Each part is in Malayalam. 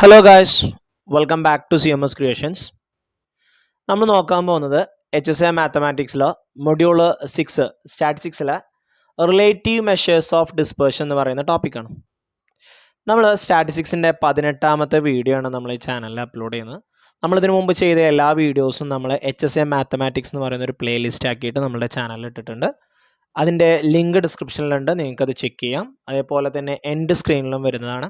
Hello guys, welcome back to CMS creations. നമ്മൾ നോക്കാൻ പോകുന്നത് HSA മാത്തമാറ്റിക്സിലോ മൊഡ്യൂള് 6 സ്റ്റാറ്റിസ്റ്റിക്സിലെ റിലേറ്റീവ് മെഷേഴ്സ് ഓഫ് ഡിസ്പേർഷൻ എന്ന് പറയുന്ന ടോപ്പിക്കാണ്. നമ്മൾ സ്റ്റാറ്റിസ്റ്റിക്സിൻ്റെ 18ാമത്തെ വീഡിയോ ആണ് നമ്മൾ ഈ ചാനലിൽ അപ്ലോഡ് ചെയ്യുന്നത്. നമ്മളിതിനു മുമ്പ് ചെയ്ത എല്ലാ വീഡിയോസും നമ്മൾ HSA മാത്തമാറ്റിക്സ് എന്ന് പറയുന്ന ഒരു പ്ലേലിസ്റ്റ് ആക്കിയിട്ട് നമ്മുടെ ചാനലിൽ ഇട്ടിട്ടുണ്ട്. അതിൻ്റെ ലിങ്ക് ഡിസ്ക്രിപ്ഷനിലുണ്ട്, നിങ്ങൾക്കത് ചെക്ക് ചെയ്യാം. അതേപോലെ തന്നെ എൻഡ് സ്ക്രീനിലും വരുന്നതാണ്,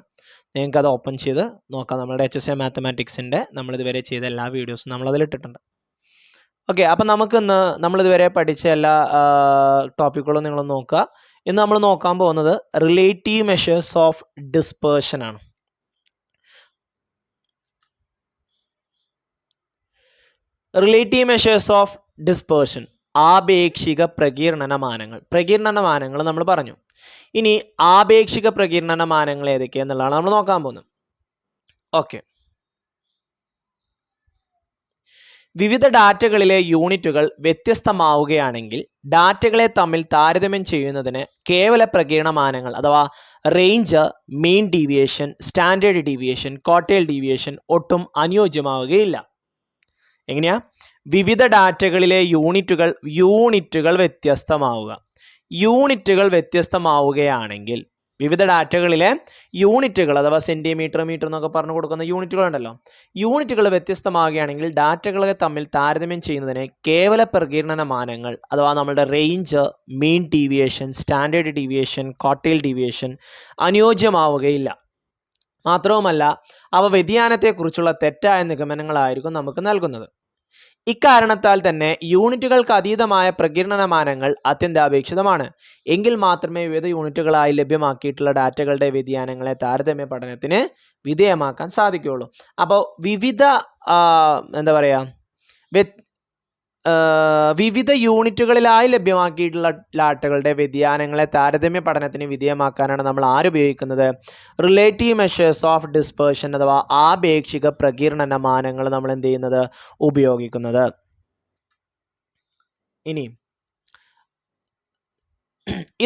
നിങ്ങൾക്കത് ഓപ്പൺ ചെയ്ത് നോക്കാം. നമ്മുടെ HSA മാത്തമാറ്റിക്സിൻ്റെ നമ്മളിതുവരെ ചെയ്ത എല്ലാ വീഡിയോസും നമ്മളതിലിട്ടിട്ടുണ്ട്. ഓക്കെ, അപ്പം നമുക്കിന്ന് നമ്മളിതുവരെ പഠിച്ച എല്ലാ ടോപ്പിക്കുകളും നിങ്ങൾ നോക്കുക. ഇന്ന് നമ്മൾ നോക്കാൻ പോകുന്നത് റിലേറ്റീവ് മെഷേഴ്സ് ഓഫ് ഡിസ്പേർഷൻ ആണ്. റിലേറ്റീവ് മെഷേഴ്സ് ഓഫ് ഡിസ്പേർഷൻ, ആപേക്ഷിക പ്രകീർണനമാനങ്ങൾ നമ്മൾ പറഞ്ഞു. ഇനി ആപേക്ഷിക പ്രകീർണനമാനങ്ങൾ ഏതൊക്കെയെന്നുള്ളതാണ് നമ്മൾ നോക്കാൻ പോകുന്നത്. ഓക്കെ, വിവിധ ഡാറ്റകളിലെ യൂണിറ്റുകൾ വ്യത്യസ്തമാവുകയാണെങ്കിൽ ഡാറ്റകളെ തമ്മിൽ താരതമ്യം ചെയ്യുന്നതിന് കേവല പ്രകീർണമാനങ്ങൾ അഥവാ range, mean deviation, standard deviation, quartile deviation ഒട്ടും അനുയോജ്യമാവുകയില്ല. എങ്ങനെയാ? വിവിധ ഡാറ്റകളിലെ യൂണിറ്റുകൾ വ്യത്യസ്തമാവുകയാണെങ്കിൽ വിവിധ ഡാറ്റകളിലെ യൂണിറ്റുകൾ അഥവാ സെൻറ്റിമീറ്റർ, മീറ്റർ എന്നൊക്കെ പറഞ്ഞു കൊടുക്കുന്ന യൂണിറ്റുകളുണ്ടല്ലോ, യൂണിറ്റുകൾ വ്യത്യസ്തമാവുകയാണെങ്കിൽ ഡാറ്റകളെ തമ്മിൽ താരതമ്യം ചെയ്യുന്നതിന് കേവല പ്രകീർണനമാനങ്ങൾ അഥവാ നമ്മളുടെ range, mean deviation, standard deviation, quartile deviation അനുയോജ്യമാവുകയില്ല. മാത്രവുമല്ല, അവ വ്യതിയാനത്തെക്കുറിച്ചുള്ള തെറ്റായ നിഗമനങ്ങളായിരിക്കും നമുക്ക് നൽകുന്നത്. ഇക്കാരണത്താൽ തന്നെ യൂണിറ്റുകൾക്ക് അതീതമായ പ്രകീർണനമാനങ്ങൾ അത്യന്താപേക്ഷിതമാണ്. എങ്കിൽ മാത്രമേ വിവിധ യൂണിറ്റുകളായി ലഭ്യമാക്കിയിട്ടുള്ള ഡാറ്റകളുടെ വ്യതിയാനങ്ങളെ താരതമ്യ പഠനത്തിന് വിധേയമാക്കാൻ സാധിക്കുകയുള്ളൂ. അപ്പോൾ വിവിധ യൂണിറ്റുകളിലായി ലഭ്യമാക്കിയിട്ടുള്ള ഡാറ്റകളുടെ വ്യതിയാനങ്ങളെ താരതമ്യ പഠനത്തിന് വിധേയമാക്കാനാണ് നമ്മൾ ആരുപയോഗിക്കുന്നത്? റിലേറ്റീവ് മെഷേഴ്സ് ഓഫ് ഡിസ്പേർഷൻ അഥവാ ആപേക്ഷിക പ്രകീർണനമാനങ്ങൾ നമ്മൾ എന്ത് ചെയ്യുന്നത്? ഉപയോഗിക്കുന്നത്. ഇനി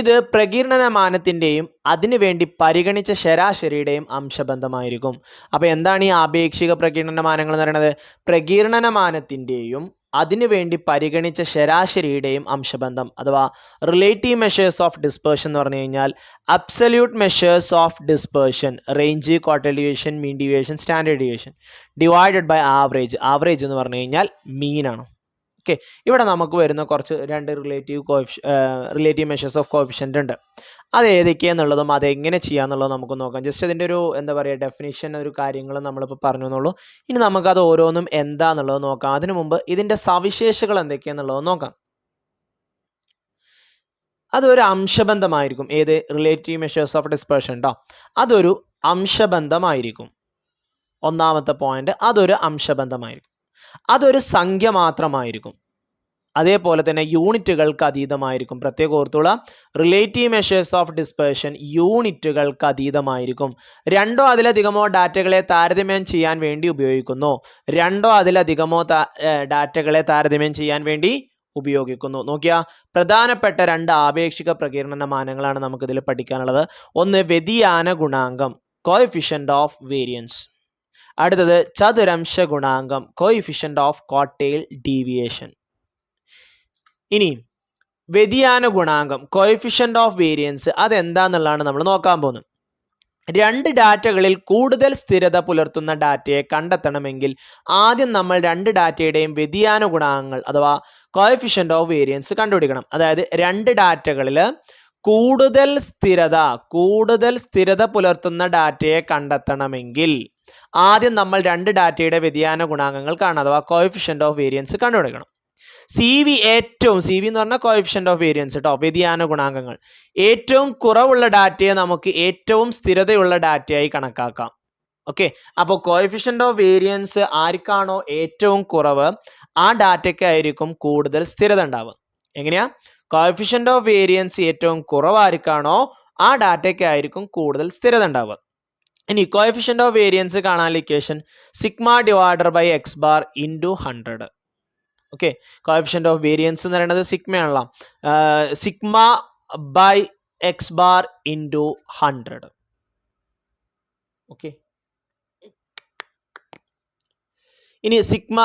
ഇത് പ്രകീർണനമാനത്തിൻ്റെയും അതിനുവേണ്ടി പരിഗണിച്ച ശരാശരിയുടെയും അംശബന്ധമായിരിക്കും. അപ്പോൾ എന്താണ് ഈ ആപേക്ഷിക പ്രകീർണനമാനങ്ങൾ എന്ന് പറയുന്നത്? പ്രകീർണനമാനത്തിൻ്റെയും അതിനുവേണ്ടി പരിഗണിച്ച ശരാശരിയുടെയും അംശബന്ധം അഥവാ റിലേറ്റീവ് മെഷേഴ്സ് ഓഫ് ഡിസ്പേർഷൻ എന്ന് പറഞ്ഞു കഴിഞ്ഞാൽ absolute measures of dispersion, range, quartile deviation, mean deviation, standard deviation divided by average. Average എന്ന് പറഞ്ഞു കഴിഞ്ഞാൽ മീനാണ്. ഓക്കെ, ഇവിടെ നമുക്ക് വരുന്ന രണ്ട് റിലേറ്റീവ് മെഷേഴ്സ് ഓഫ് കോഎഫിഷ്യൻ്റ് ഉണ്ട്. അത് ഏതൊക്കെയാണെന്നുള്ളതും അതെങ്ങനെ ചെയ്യാന്നുള്ളതും നമുക്ക് നോക്കാം. ജസ്റ്റ് അതിൻ്റെ ഒരു ഡെഫിനിഷൻ, ഒരു കാര്യങ്ങൾ നമ്മളിപ്പോൾ പറഞ്ഞു എന്നുള്ളൂ. ഇനി നമുക്കത് ഓരോന്നും എന്താന്നുള്ളത് നോക്കാം. അതിനു മുമ്പ് ഇതിൻ്റെ സവിശേഷതകൾ എന്തൊക്കെയാണെന്നുള്ളത് നോക്കാം. അതൊരു അംശബന്ധമായിരിക്കും. ഏത്? റിലേറ്റീവ് മെഷേഴ്സ് ഓഫ് ഡിസ്പേർഷൻ കേട്ടോ, അതൊരു അംശബന്ധമായിരിക്കും. ഒന്നാമത്തെ പോയിന്റ്, അതൊരു അംശബന്ധമായിരിക്കും. അതൊരു സംഖ്യ മാത്രമായിരിക്കും. അതേപോലെ തന്നെ യൂണിറ്റുകൾക്ക് അതീതമായിരിക്കും. പ്രത്യേകം ഓർത്തുള്ള, റിലേറ്റീവ് മെഷേഴ്സ് ഓഫ് ഡിസ്പേർഷൻ യൂണിറ്റുകൾക്ക് അതീതമായിരിക്കും. രണ്ടോ അതിലധികമോ ഡാറ്റകളെ താരതമ്യം ചെയ്യാൻ വേണ്ടി ഉപയോഗിക്കുന്നു. നോക്കിയാ, പ്രധാനപ്പെട്ട രണ്ട് ആപേക്ഷിക പ്രകീർണനമാനങ്ങളാണ് നമുക്കിതിൽ പഠിക്കാനുള്ളത്. ഒന്ന് വ്യതിയാന ഗുണാങ്കം, കോഎഫിഷ്യന്റ് ഓഫ് വേരിയൻസ്. അടുത്തത് ചതുരംശ ഗുണാങ്കം, കോഎഫിഷ്യന്റ് ഓഫ് ക്വാർട്ടൈൽ ഡീവിയേഷൻ. ഇനി വ്യതിയാന ഗുണാങ്കം, കോഎഫിഷ്യന്റ് ഓഫ് വേരിയൻസ്, അതെന്താന്നുള്ളതാണ് നമ്മൾ നോക്കാൻ പോകുന്നത്. രണ്ട് ഡാറ്റകളിൽ കൂടുതൽ സ്ഥിരത പുലർത്തുന്ന ഡാറ്റയെ കണ്ടെത്തണമെങ്കിൽ ആദ്യം നമ്മൾ രണ്ട് ഡാറ്റയുടെയും വ്യതിയാന ഗുണാങ്കങ്ങൾ അഥവാ കോഎഫിഷ്യന്റ് ഓഫ് വേരിയൻസ് കണ്ടുപിടിക്കണം. അതായത് രണ്ട് ഡാറ്റകളിൽ കൂടുതൽ സ്ഥിരത പുലർത്തുന്ന ഡാറ്റയെ കണ്ടെത്തണമെങ്കിൽ ആദ്യം നമ്മൾ രണ്ട് ഡാറ്റയുടെ വ്യതിയാന ഗുണാങ്കങ്ങൾ കാണണം, അഥവാ കോഎഫിഷ്യന്റ് ഓഫ് വേരിയൻസ് കണ്ടുപിടിക്കണം. സി വി എന്ന് പറഞ്ഞാൽ കോഎഫിഷ്യന്റ് ഓഫ് വേരിയൻസ് കേട്ടോ, വ്യതിയാന ഗുണാങ്കങ്ങൾ. ഏറ്റവും കുറവുള്ള ഡാറ്റയെ നമുക്ക് ഏറ്റവും സ്ഥിരതയുള്ള ഡാറ്റയായി കണക്കാക്കാം. ഓക്കെ, അപ്പോൾ കോഎഫിഷ്യന്റ് ഓഫ് വേരിയൻസ് ആർക്കാണോ ഏറ്റവും കുറവ് ആ ഡാറ്റയ്ക്കായിരിക്കും കൂടുതൽ സ്ഥിരത ഉണ്ടാവുക. എങ്ങനെയാ? കോഎഫിഷ്യന്റ് ഓഫ് വേരിയൻസ് ഏറ്റവും കുറവായിരിക്കാണോ ആ ഡാറ്റയ്ക്കായിരിക്കും കൂടുതൽ സ്ഥിരത ഉണ്ടാവുക. ഇനി കോഎഫിഷ്യന്റ് ഓഫ് വേരിയൻസ് കാണാൻ equation sigma divided by X bar into 100. Okay, coefficient of variance എന്ന് പറയുന്നത് സിഗ്മയാണല്ലോ. Sigma by X bar into 100. Okay, ഇനി സിഗ്മ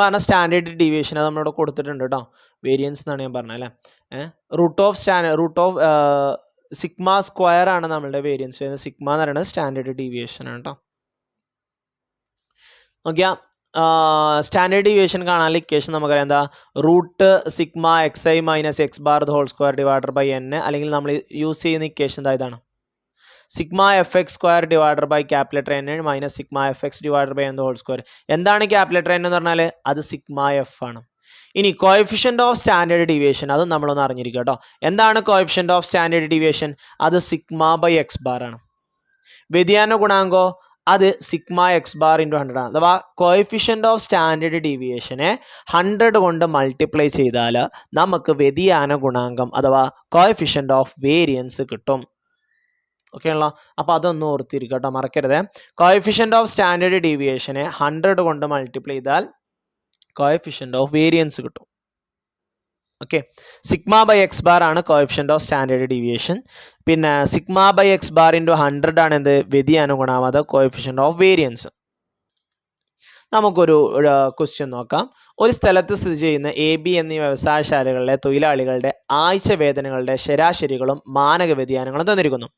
എന്ന സ്റ്റാൻഡേർഡ് ഡീവിയേഷൻ അത് നമ്മളിവിടെ കൊടുത്തിട്ടുണ്ട് കേട്ടോ. വേരിയൻസ് എന്നാണ് ഞാൻ പറഞ്ഞത് അല്ലേ. റൂട്ട് ഓഫ് സിഗ്മ സ്ക്വയർ ആണ് നമ്മളുടെ വേരിയൻസ് വരുന്നത്. സിഗ്മ എന്ന് പറയുന്നത് സ്റ്റാൻഡേർഡ് ഡീവിയേഷൻ ആണ് കേട്ടോ. നോക്കിയാൽ സ്റ്റാൻഡേർഡ് ഡീവിയേഷൻ കാണാനുള്ള ഇക്വേഷൻ നമുക്കറിയാം എന്താ, root sigma x i minus x bar whole square divider by n, അല്ലെങ്കിൽ നമ്മൾ യൂസ് ചെയ്യുന്ന ഇക്വേഷൻ എന്താ ഇതാണ്, sigma f x square divider by capital n minus sigma f x divider by n whole square. എന്താണ് ക്യാപിറ്റൽ എൻ എന്ന് പറഞ്ഞാൽ അത് സിഗ്മ എഫ് ആണ്. ഇനി കോഎഫിഷ്യന്റ് ഓഫ് സ്റ്റാൻഡേർഡ് ഡീവിയേഷൻ അതും നമ്മളൊന്ന് അറിഞ്ഞിരിക്കുക കേട്ടോ. എന്താണ് കോഎഫിഷ്യന്റ് ഓഫ് സ്റ്റാൻഡേർഡ് ഡീവിയേഷൻ? അത് സിഗ്മ ബൈ എക്സ് ബാർ ആണ്. വ്യതിയാന ഗുണാങ്കോ അത് സിഗ്മ എക്സ് ബാർ ഇൻറ്റു 100 ആണ്. അഥവാ കോഎഫിഷ്യന്റ് ഓഫ് സ്റ്റാൻഡേർഡ് ഡീവിയേഷനെ 100 കൊണ്ട് മൾട്ടിപ്ലൈ ചെയ്താൽ നമുക്ക് വ്യതിയാന ഗുണാങ്കം അഥവാ കോഎഫിഷ്യന്റ് ഓഫ് വേരിയൻസ് കിട്ടും. ഓക്കെ ആണല്ലോ. അപ്പോൾ അതൊന്നും ഓർത്തിരിക്കുക കേട്ടോ, മറക്കരുത്. കോഎഫിഷ്യന്റ് ഓഫ് സ്റ്റാൻഡേർഡ് ഡീവിയേഷനെ 100 കൊണ്ട് മൾട്ടിപ്ലൈ ചെയ്താൽ കോഎഫിഷ്യന്റ് ഓഫ് വേരിയൻസ് കിട്ടും. Okay, sigma by X bar ആണ് കോഎഫിഷ്യന്റ് ഓഫ് സ്റ്റാൻഡേർഡ് ഡീവിയേഷൻ. പിന്നെ sigma by X bar into 100 ആണ് എന്ത്, വ്യതിയാന ഗുണാങ്കം, കോഎഫിഷ്യന്റ് ഓഫ് വേരിയൻസ്. നമുക്കൊരു ക്വസ്റ്റ്യൻ നോക്കാം. ഒരു സ്ഥലത്ത് സ്ഥിതി ചെയ്യുന്ന എ ബി എന്നീ വ്യവസായശാലകളിലെ തൊഴിലാളികളുടെ ആഴ്ച വേതനങ്ങളുടെ ശരാശരികളും മാനക വ്യതിയാനങ്ങളും തന്നിരിക്കുന്നു.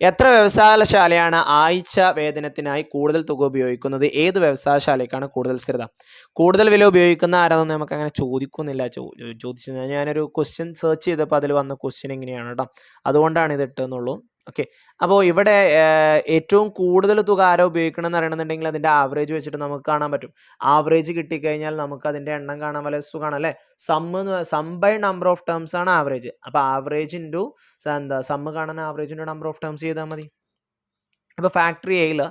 എത്ര വ്യവസായശാലയാണ് ആഴ്ച വേതനത്തിനായി കൂടുതൽ തുക ഉപയോഗിക്കുന്നത്? ഏത് വ്യവസായശാലയ്ക്കാണ് കൂടുതൽ സ്ഥിരത? കൂടുതൽ വില ഉപയോഗിക്കുന്ന ആരാണെന്ന് നമുക്ക് അങ്ങനെ ചോദിക്കുന്നില്ല. ചോദിച്ചത് ഞാനൊരു ക്വസ്റ്റ്യൻ സെർച്ച് ചെയ്തപ്പോൾ അതിൽ വന്ന ക്വസ്റ്റ്യൻ ഇങ്ങനെയാണ് കേട്ടോ, അതുകൊണ്ടാണ് ഇത് ഇട്ടെന്നുള്ളൂ. ഓക്കെ, അപ്പോൾ ഇവിടെ ഏറ്റവും കൂടുതൽ തുക ആരോ ഉപയോഗിക്കണം എന്ന് അറിയണമെന്നുണ്ടെങ്കിൽ അതിൻ്റെ ആവറേജ് വെച്ചിട്ട് നമുക്ക് കാണാൻ പറ്റും. ആവറേജ് കിട്ടിക്കഴിഞ്ഞാൽ നമുക്ക് അതിൻ്റെ എണ്ണം കാണാൻ വളരെ സുഖമാണ് അല്ലേ. Sum by number of terms ആണ് ആവറേജ്. അപ്പോൾ ആവറേജ് ഇൻറ്റു സമ്മ് കാണാൻ average into number of terms ചെയ്താൽ മതി. ഇപ്പോൾ ഫാക്ടറി എയിൽ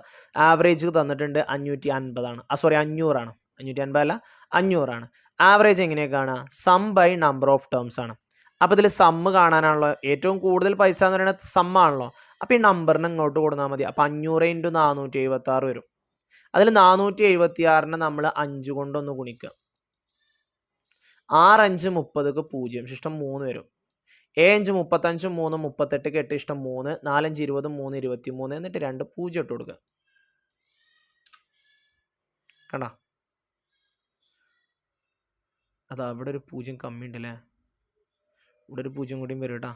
ആവറേജ് തന്നിട്ടുണ്ട് 550 ആണ്. 500 ആണ്. 550 അല്ല, 500 ആണ്. ആവറേജ് എങ്ങനെയാണ് കാണുക? Sum by number of terms ആണ്. അപ്പോൾ ഇതിൽ സമ്മ് കാണാനാണല്ലോ, ഏറ്റവും കൂടുതൽ പൈസ എന്ന് പറയുന്നത് സമ്മാണല്ലോ. അപ്പോൾ ഈ നമ്പറിന് ഇങ്ങോട്ട് കൊടുത്താൽ മതി. അപ്പോൾ 500 ഇൻറ്റു 476 വരും. അതിൽ 476നെ നമ്മൾ 5 കൊണ്ടൊന്ന് ഗുണിക്കുക. 6 5 30 0 ശിഷ്ടം 3 വരും. 7 5 35 3 38 8 ഇഷ്ടം 3 4 5 20 3 23 എന്നിട്ട് 2 0 ഇട്ട് കൊടുക്കുക. കണ്ടോ, അതാ അവിടെ ഒരു 0 കമ്മി ഉണ്ടല്ലേ, ഇവിടെ ഒരു 0 കൂടിയും വരും കേട്ടോ.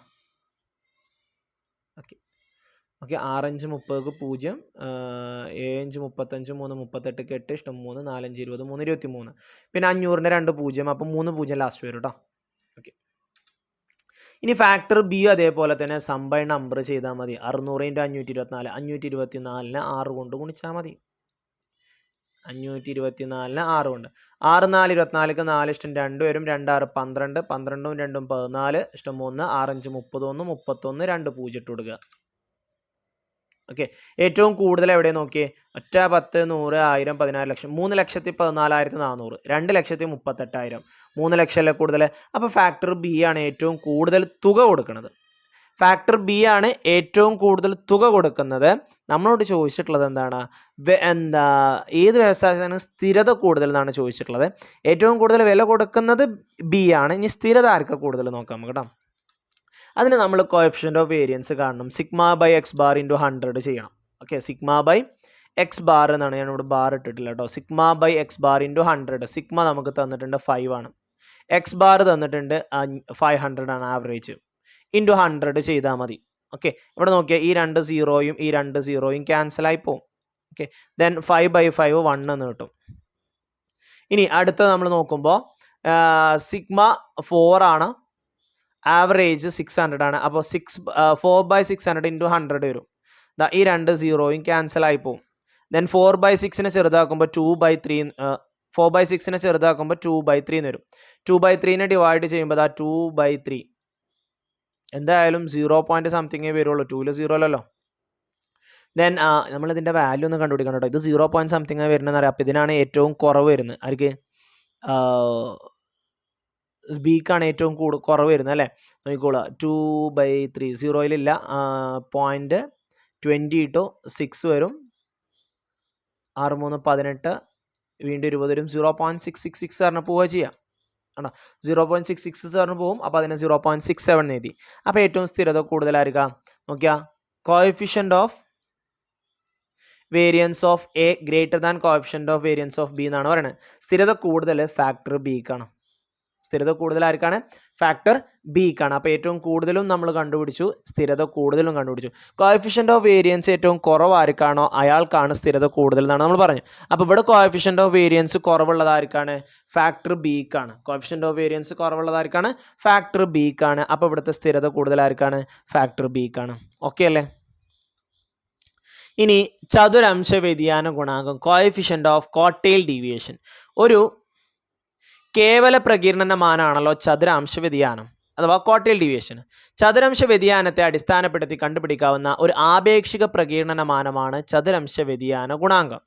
ഓക്കെ ഓക്കെ, 6 5 30 0, 7 5 35 3 38 8 ഇഷ്ടം 3 4 5 20 3 23, പിന്നെ 500ന് 2 0, അപ്പം 3 0 ലാസ്റ്റ് വരും കേട്ടോ. ഓക്കെ, ഇനി ഫാക്ടർ ബി അതേപോലെ തന്നെ സം ബൈ നമ്പർ ചെയ്താൽ മതി. 600 ഇൻറ്റു 524, 524നെ 6 കൊണ്ട് ഗുണിച്ചാൽ മതി. 524നെ 6 കൊണ്ട്. 6 4 24ക്ക് 4 ഇഷ്ടം 2 വരും. 2 6 12, 12ഉം 2ഉം 14 ഇഷ്ടം 3, 6 5 31, 31 2 0 ഇട്ട് കൊടുക്കുക. ഓക്കെ, ഏറ്റവും കൂടുതൽ എവിടെ നോക്കിയേ? 1 10 100 1000 16 ലക്ഷം. 3,14,400, 2,38,000, 3 ലക്ഷമല്ലേ കൂടുതൽ. അപ്പോൾ ഫാക്ടർ ബി ആണ് ഏറ്റവും കൂടുതൽ തുക കൊടുക്കുന്നത്. ഫാക്ടർ ബി ആണ് ഏറ്റവും കൂടുതൽ തുക കൊടുക്കുന്നത്. നമ്മളോട് ചോദിച്ചിട്ടുള്ളത് എന്താണ്, ഏത് വ്യവസായത്തിന് സ്ഥിരത കൂടുതൽ എന്നാണ് ചോദിച്ചിട്ടുള്ളത്. ഏറ്റവും കൂടുതൽ വില കൊടുക്കുന്നത് ബി ആണ്. ഇനി സ്ഥിരത ആർക്കാ കൂടുതൽ നോക്കാം നമുക്ക് കേട്ടോ. അതിന് നമ്മൾ കോഎഫിഷ്യന്റ് ഓഫ് വേരിയൻസ് കാണണം. Sigma by X bar into 100 ചെയ്യണം. Okay, sigma by X bar എന്നാണ്, ഞാനിവിടെ ബാർ ഇട്ടിട്ടില്ല കേട്ടോ. Sigma by X bar into 100. Sigma നമുക്ക് തന്നിട്ടുണ്ട് 5 ആണ്. എക്സ് ബാർ തന്നിട്ടുണ്ട് 500 ആണ് ആവറേജ്. ഇൻറ്റു 100 ചെയ്താൽ മതി. ഓക്കെ, ഇവിടെ നോക്കിയാൽ ഈ 2 0യും ഈ 2 0യും ക്യാൻസൽ ആയി പോകും. ഓക്കെ, ദെൻ 5 ബൈ 5 1 എന്ന് കിട്ടും. ഇനി അടുത്ത നമ്മൾ നോക്കുമ്പോൾ സിഗ്മ 4 ആണ്, ആവറേജ് 600 ആണ്. അപ്പോൾ 4 ബൈ 600 ഇൻറ്റു 100 വരും. ഈ 2 0യും ക്യാൻസൽ ആയി പോകും. ദെൻ 4 ബൈ 6നെ ചെറുതാക്കുമ്പോൾ 2 ബൈ 3, 4 ബൈ 6നെ ചെറുതാക്കുമ്പോൾ 2 ബൈ 3 എന്ന് വരും. 2 ബൈ 3നെ ഡിവൈഡ് ചെയ്യുമ്പോൾ 2 ബൈ 3 എന്തായാലും 0 സംതിങ്ങേ വരുള്ളൂ. 2ൽ 0 അല്ലല്ലോ. ദെൻ നമ്മളിതിൻ്റെ വാല്യൂ ഒന്ന് കണ്ടുപിടിക്കണം കേട്ടോ. ഇത് 0 സംതിങ്ങേ വരുന്നതെന്ന് അറിയാം. അപ്പോൾ ഇതിനാണ് ഏറ്റവും കുറവ് വരുന്നത്. ആർക്ക്? ബിക്കാണ് ഏറ്റവും കുറവ് വരുന്നത് അല്ലേ. നോക്കിക്കോളൂ, 2 ബൈ 3 0യിലില്ല. 0.20 ഇട്ടോ 6 വരും. 6 3 18, വീണ്ടും 20 വരും. 0.666 പറഞ്ഞ് പോവുക ചെയ്യാം. ആണോ, 0.666 പറഞ്ഞ് പോവും. അപ്പോൾ അതിനെ 0.67 എഴുതി. അപ്പോൾ ഏറ്റവും സ്ഥിരത കൂടുതലായിരിക്കാം. നോക്കിയാൽ coefficient of variance of A greater than coefficient of variance of B എന്നാണ് പറയുന്നത്. സ്ഥിരത കൂടുതൽ ഫാക്ടർ ബിക്കാണ്. സ്ഥിരത കൂടുതൽ ആർക്കാണ്? ഫാക്ടർ ബിക്കാണ്. അപ്പോൾ ഏറ്റവും കൂടുതലും നമ്മൾ കണ്ടുപിടിച്ചു, സ്ഥിരത കൂടുതലും കണ്ടുപിടിച്ചു. കോഎഫിഷ്യന്റ് ഓഫ് വേരിയൻസ് ഏറ്റവും കുറവ് ആർക്കാണോ അയാൾക്കാണ് സ്ഥിരത കൂടുതൽ എന്നാണ് നമ്മൾ പറഞ്ഞു. അപ്പോൾ ഇവിടെ കോഎഫിഷ്യന്റ് ഓഫ് വേരിയൻസ് കുറവുള്ളത് ആർക്കാണ്? ഫാക്ടർ ബിക്കാണ്. കോഎഫിഷ്യന്റ് ഓഫ് വേരിയൻസ് കുറവുള്ളത് ആർക്കാണ്? ഫാക്ടർ ബിക്കാണ്. അപ്പോൾ ഇവിടുത്തെ സ്ഥിരത കൂടുതൽ ആർക്കാണ്? ഫാക്ടർ ബിക്കാണ്. ഓക്കെ അല്ലേ? ഇനി ചതുരംശ വ്യതിയാന ഗുണാങ്കം, കോഎഫിഷ്യന്റ് ഓഫ് കോട്ടയിൽ ഡീവിയേഷൻ. ഒരു കേവല പ്രകീർണനമാനാണല്ലോ ചതുരാംശ വ്യതിയാനം അഥവാ കോട്ടയിൽ ഡീവിയേഷൻ. ചതുരംശ വ്യതിയാനത്തെ അടിസ്ഥാനപ്പെടുത്തി കണ്ടുപിടിക്കാവുന്ന ഒരു ആപേക്ഷിക പ്രകീർണനമാനമാണ് ചതുരംശ വ്യതിയാന ഗുണാങ്കം.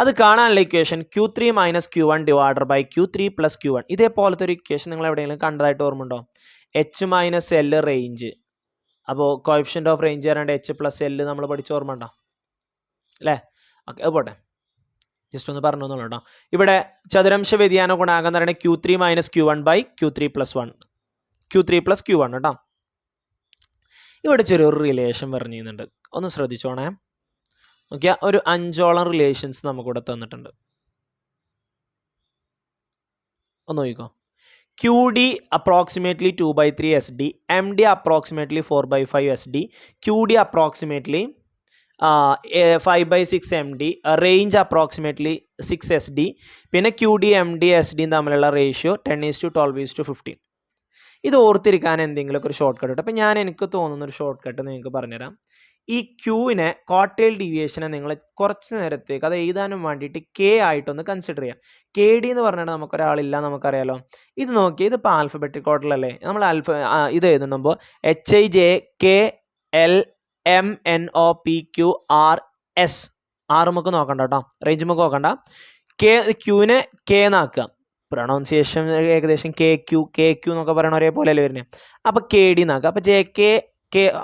അത് കാണാനുള്ള equation Q3 - Q1 divided by Q3 + Q1. ഇതേപോലത്തെ ഒരു ഇക്വേഷൻ നിങ്ങൾ എവിടെയെങ്കിലും കണ്ടതായിട്ട് ഓർമ്മയുണ്ടോ? H - L range. അപ്പോൾ കോഎഫിഷ്യന്റ് ഓഫ് റേഞ്ച് പറയാണ്ട് H + L നമ്മൾ പഠിച്ച ഓർമ്മ ഉണ്ടോ അല്ലേ? ഓക്കെ, അത് പോട്ടെ, ജസ്റ്റ് ഒന്ന് പറഞ്ഞു എന്നുള്ളൂ കേട്ടോ. ഇവിടെ ചതുരംശ വ്യതിയാന ഗുണാങ്കം എന്ന് പറയുന്നത് Q3 - Q1 by Q3 + 1, Q3 + Q1 കേട്ടോ. ഇവിടെ ചെറിയൊരു റിലേഷൻ പറഞ്ഞു ചെയ്യുന്നുണ്ട്, ഒന്ന് ശ്രദ്ധിച്ചോണേ. ഓക്കെ, ഒരു 5ഓളം റിലേഷൻസ് നമുക്കിവിടെ തന്നിട്ടുണ്ട്. ഒന്ന് നോക്കിക്കോ. QD approximately 2/3 SD, MD approximately 4/5 SD, QD approximately 5/6 MD, range approximately 6 SD. പിന്നെ QD MD SD തമ്മിലുള്ള റേഷ്യോ 10:12:15. ഇത് ഓർത്തിരിക്കാൻ എന്തെങ്കിലുമൊക്കെ ഒരു ഷോർട്ട് കട്ട്. അപ്പം എനിക്ക് തോന്നുന്ന ഒരു ഷോർട്ട് കട്ട് നിങ്ങൾക്ക് പറഞ്ഞുതരാം. ഈ ക്യൂവിനെ കോട്ടയിൽ ഡീവിയേഷനെ നിങ്ങൾ കുറച്ച് നേരത്തേക്ക് അത് എഴുതാനും വേണ്ടിയിട്ട് K ആയിട്ടൊന്ന് കൺസിഡർ ചെയ്യാം. KD എന്ന് പറഞ്ഞാൽ നമുക്കൊരാളില്ല, നമുക്കറിയാലോ. ഇത് നോക്കി, ഇതിപ്പോൾ ആൽഫബറ്റിക് ഓർഡറിലല്ലേ നമ്മൾ ഇത് എഴുതുമ്പോൾ HIJKLMNOPQRS. നമുക്ക് നോക്കണ്ട കേട്ടോ, റേഞ്ച് നമുക്ക് നോക്കണ്ട. ക്യൂവിനെ K എന്നാക്കുക. പ്രൊണൗൺസിയേഷൻ ഏകദേശം KQ എന്നൊക്കെ പറയണ ഒരേപോലെ അല്ലേ വരുന്നത്. അപ്പോൾ KD എന്നാക്കുക. അപ്പോൾ JK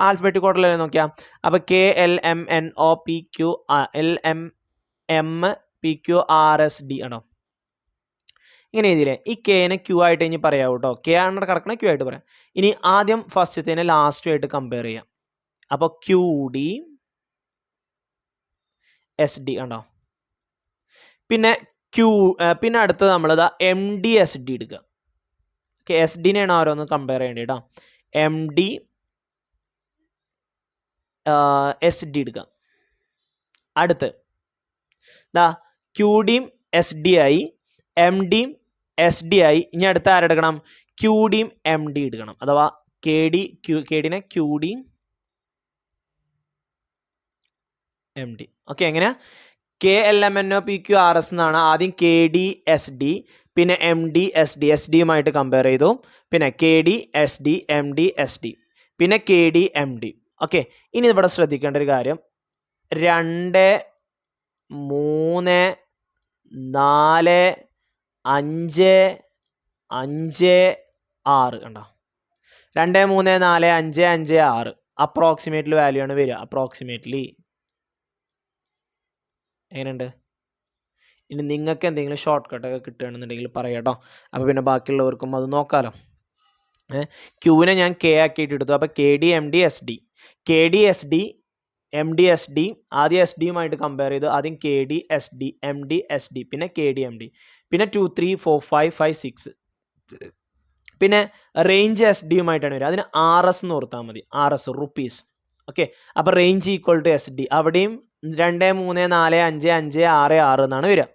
ആൽഫബറ്റിക് ഓർഡറിലല്ലേ നോക്കിയാൽ. അപ്പോൾ KLMNOPQRSD ആണോ? ഇങ്ങനെ എഴുതിയില്ലേ? ഈ Kനെ Q ആയിട്ട് ഇനി പറയാം കേട്ടോ. K ആണ് കിടക്കണ Q ആയിട്ട് പറയാം. ഇനി ആദ്യം ഫസ്റ്റത്തേനെ ലാസ്റ്റുമായിട്ട് കമ്പയർ ചെയ്യാം. അപ്പോൾ QD SD ഉണ്ടോ? പിന്നെ പിന്നെ അടുത്തത് നമ്മളിതാ MD SD എടുക്കുക. SDനെയാണ് ഓരോന്ന് കമ്പയർ ചെയ്യേണ്ടത് കേട്ടോ. MD SD എടുക്കുക. അടുത്ത് ദാ QDയും SD ആയി, MDയും SD ആയി. ഇനി അടുത്ത ആരെടുക്കണം? QDയും MD എടുക്കണം. അഥവാ KDനെ QDയും MD. ഓക്കെ, എങ്ങനെയാ? KLMNOPQRS എന്നാണ്. ആദ്യം KD SD, പിന്നെ MD SD, SDയുമായിട്ട് കമ്പയർ ചെയ്തു. പിന്നെ KD SD, MD SD, പിന്നെ KD MD. ഓക്കെ, ഇനി ഇവിടെ ശ്രദ്ധിക്കേണ്ട ഒരു കാര്യം, 2 3 4 5 5 6 കണ്ടോ? 2 3 4 5 5 6 അപ്രോക്സിമേറ്റ്ലി വാല്യൂ ആണ് വരിക. അപ്രോക്സിമേറ്റ്ലി എങ്ങനെയുണ്ട്? ഇനി നിങ്ങൾക്ക് എന്തെങ്കിലും ഷോർട്ട് കട്ടൊക്കെ കിട്ടുകയാണെന്നുണ്ടെങ്കിൽ പറയാം കേട്ടോ. അപ്പോൾ പിന്നെ ബാക്കിയുള്ളവർക്കും അത് നോക്കാമല്ലോ. ക്യൂവിനെ ഞാൻ K ആക്കിയിട്ട് എടുത്തു. അപ്പോൾ KD MD SD, KD SD MD SD. ആദ്യം SDയുമായിട്ട് കമ്പയർ ചെയ്തു. ആദ്യം KD SD, MD SD, പിന്നെ KD MD, പിന്നെ 2 3 4 5 5 6. പിന്നെ റേഞ്ച് SD-യുമായിട്ടാണ് വരിക. അതിന് RS എന്ന് ഓർത്താൽ മതി. RS rupees. ഓക്കെ, അപ്പോൾ റേഞ്ച് ഈക്വൽ ടു SD. അവിടെയും 2 3 4 5 5 6 6 എന്നാണ് വരിക.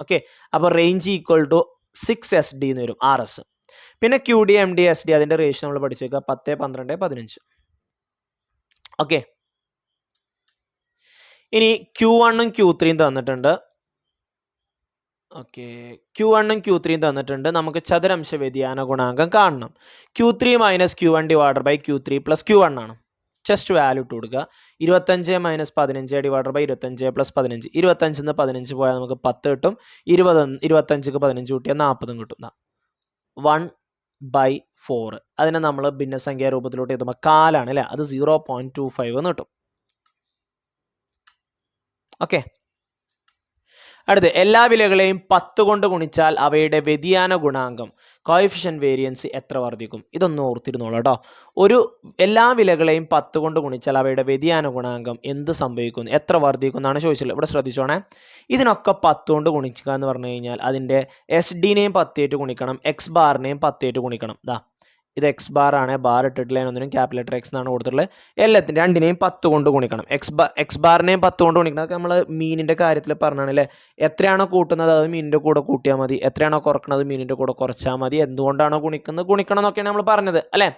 ഓക്കെ, അപ്പോൾ റേഞ്ച് ഈക്വൽ ടു 6 SD എന്ന് വരും RS. പിന്നെ QD MD SD അതിൻ്റെ റേഷ്യോ നമ്മൾ പഠിച്ചേക്കുക 10 12 15. ഓക്കെ, ഇനി Q1ഉം Q3യും തന്നിട്ടുണ്ട്. ഓക്കെ, Q1ഉം Q3യും തന്നിട്ടുണ്ട്. നമുക്ക് ചതുരംശ വ്യതിയാന ഗുണാങ്കം കാണണം. Q3 - Q1 divided by Q3 + Q1 ആണ്. ജസ്റ്റ് വാല്യൂ ഇട്ട് കൊടുക്കുക. 25 - 15 ഡിവൈഡഡ് ബൈ 25 + 15. 25 15 പോയാൽ നമുക്ക് 10 കിട്ടും. 25ക്ക് 15 കൂട്ടിയാൽ 40 കിട്ടും. 1/4. അതിനെ നമ്മൾ ഭിന്നസംഖ്യാ രൂപത്തിലോട്ട് എത്തുമ്പോൾ കാലാണ് അല്ലേ, അത് 0.25 എന്ന് കിട്ടും. ഓക്കെ, അടുത്ത് എല്ലാ വിലകളെയും 10 കൊണ്ട് ഗുണിച്ചാൽ അവയുടെ വ്യതിയാന ഗുണാങ്കം കോഎഫിഷ്യന്റ് വേരിയൻസ് എത്ര വർദ്ധിക്കും? ഇതൊന്ന് ഓർത്തിരുന്നോളൂ കേട്ടോ. എല്ലാ വിലകളെയും 10 കൊണ്ട് ഗുണിച്ചാൽ അവയുടെ വ്യതിയാന ഗുണാങ്കം എന്ത് സംഭവിക്കും, എത്ര വർദ്ധിക്കും എന്നാണ് ചോദിച്ചത്. ഇവിടെ ശ്രദ്ധിച്ചോണേ, ഇതിനൊക്കെ 10 കൊണ്ട് ഗുണിക്കുക എന്ന് പറഞ്ഞു കഴിഞ്ഞാൽ അതിൻ്റെ എസ് ഡിനെയും 10 ആയിട്ട് ഗുണിക്കണം, എക്സ് ബാറിനെയും 10 ആയിട്ട് ഗുണിക്കണം. ഇത് എക്സ് ബാർ ആണ്, ബാർ ഇട്ടിട്ടില്ല, ഒന്നിനും ക്യാപിറ്റൽ എക്സ് എന്നാണ് കൊടുത്തിട്ടുള്ളത്. എല്ലാത്തിനും രണ്ടിനെയും 10 കൊണ്ട് ഗുണിക്കണം. എക്സ് ബാറിനെയും 10 കൊണ്ട് ഗുണിക്കണം. അതൊക്കെ നമ്മൾ മീനിൻ്റെ കാര്യത്തിൽ പറഞ്ഞാണ് അല്ലേ. എത്രയാണോ കൂട്ടുന്നത് അത് മീനിൻ്റെ കൂടെ കൂട്ടിയാൽ മതി, എത്രയാണോ കുറക്കുന്നത് മീനിൻ്റെ കൂടെ കുറച്ചാൽ മതി, എന്തുകൊണ്ടാണോ ഗുണിക്കണം എന്നൊക്കെയാണ് നമ്മൾ പറഞ്ഞത് അല്ലേ.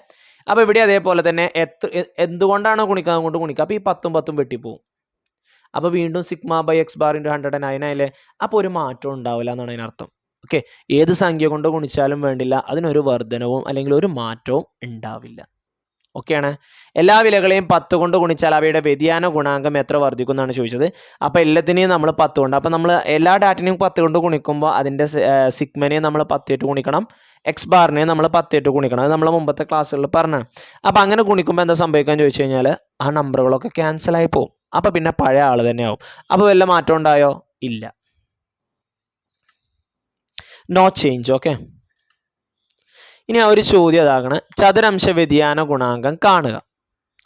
അപ്പോൾ ഇവിടെ അതേപോലെ തന്നെ എന്തുകൊണ്ടാണോ ഗുണിക്കുന്നത് കൊണ്ട് ഗുണിക്കുക. അപ്പോൾ ഈ 10ഉം 10ഉം വെട്ടിപ്പോവും. അപ്പോൾ വീണ്ടും sigma by X bar into 109 ആയില്ലേ. അപ്പോൾ ഒരു മാറ്റം ഉണ്ടാവില്ല എന്നാണ് അതിനർത്ഥം. ഓക്കെ, ഏത് സംഖ്യ കൊണ്ട് ഗുണിച്ചാലും വേണ്ടില്ല, അതിനൊരു വർധനവും അല്ലെങ്കിൽ ഒരു മാറ്റവും ഉണ്ടാവില്ല. ഓക്കെയാണ്. എല്ലാ വിലകളെയും 10 കൊണ്ട് ഗുണിച്ചാൽ അവയുടെ വ്യതിയാന ഗുണാങ്കം എത്ര വർദ്ധിക്കും എന്നാണ് ചോദിച്ചത്. അപ്പോൾ എല്ലാത്തിനെയും നമ്മൾ 10 കൊണ്ട്, അപ്പോൾ നമ്മൾ എല്ലാ ഡാറ്റിനെയും 10 കൊണ്ട് ഗുണിക്കുമ്പോൾ അതിൻ്റെ സിഗ്മനെയും നമ്മൾ 10 ആയിട്ട് ഗുണിക്കണം, എക്സ് ബാറിനെയും നമ്മൾ 10 ആയിട്ട് ഗുണിക്കണം. അത് നമ്മൾ മുമ്പത്തെ ക്ലാസ്സുകളിൽ പറഞ്ഞാണ്. അപ്പോൾ അങ്ങനെ ഗുണിക്കുമ്പോൾ എന്താ സംഭവിക്കാൻ ചോദിച്ചു കഴിഞ്ഞാൽ ആ നമ്പറുകളൊക്കെ ക്യാൻസലായി പോകും. അപ്പോൾ പിന്നെ പഴയ ആൾ തന്നെയാവും. അപ്പോൾ വല്ല മാറ്റം ഉണ്ടായോ? ഇല്ല, നോ ചേഞ്ച്. ഓക്കെ, ഇനി ആ ഒരു ചോദ്യം അതാകണം, ചതുരംശ വ്യതിയാന ഗുണാങ്കം കാണുക.